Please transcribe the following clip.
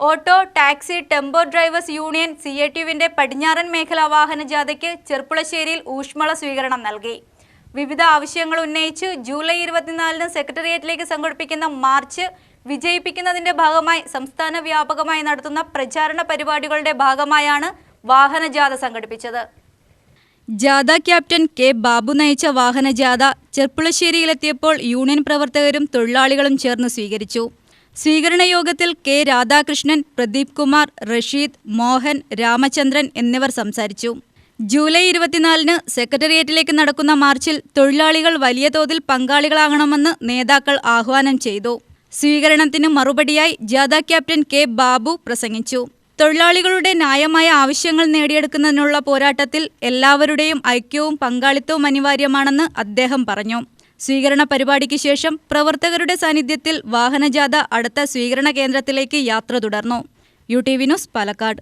Auto, taxi, tempo drivers union CATUവിന്റെ പടിഞ്ഞാറൻ മേഖലാ വാഹന ജാഥയ്ക്ക് ചെർപ്പുളശ്ശേരിയിൽ ഊഷ്മള സ്വീകരണം നൽകി. വിവിധ ആവശ്യങ്ങൾ ഉന്നയിച്ച് ജൂലൈ 24-ന് സെക്രട്ടേറിയറ്റിലേക്ക് സംഘടിപ്പിക്കുന്ന മാർച്ച് വിജയിപ്പിക്കുന്നതിന്റെ ഭാഗമായി സംസ്ഥാന വ്യാപകമായി നടത്തുന്ന പ്രചാരണ പരിപാടികളുടെ ഭാഗമായാണ് വാഹനജാഥ സംഘടിപ്പിച്ചത്. ജാഥ ക്യാപ്റ്റൻ K. ബാബു നയിച്ച വാഹനജാഥ ചെർപ്പുളശ്ശേരിയിലെത്തിയപ്പോൾ യൂണിയൻ പ്രവർത്തകരും തൊഴിലാളികളും ചേർന്ന് സ്വീകരിച്ചു. സ്വീകരണ യോഗത്തിൽ K. രാധാകൃഷ്ണൻ, പ്രദീപ് കുമാർ, റഷീദ്, മോഹൻ, രാമചന്ദ്രൻ എന്നിവർ സംസാരിച്ചു. ജൂലൈ 24-ന് സെക്രട്ടേറിയറ്റിലേക്ക് നടക്കുന്ന മാർച്ചിൽ തൊഴിലാളികൾ വലിയ തോതിൽ പങ്കാളികളാകണമെന്ന് നേതാക്കൾ ആഹ്വാനം ചെയ്തു. സ്വീകരണത്തിന് മറുപടിയായി ജാഥ ക്യാപ്റ്റൻ K. ബാബു പ്രസംഗിച്ചു. തൊഴിലാളികളുടെ ന്യായമായ ആവശ്യങ്ങൾ നേടിയെടുക്കുന്നതിനുള്ള പോരാട്ടത്തിൽ എല്ലാവരുടെയും ഐക്യവും പങ്കാളിത്തവും അനിവാര്യമാണെന്ന് അദ്ദേഹം പറഞ്ഞു. സ്വീകരണ പരിപാടിക്ക് ശേഷം പ്രവർത്തകരുടെ സാന്നിധ്യത്തിൽ വാഹനജാഥ അടുത്ത സ്വീകരണ കേന്ദ്രത്തിലേക്ക് യാത്ര തുടർന്നു. UTV news, Palakkad.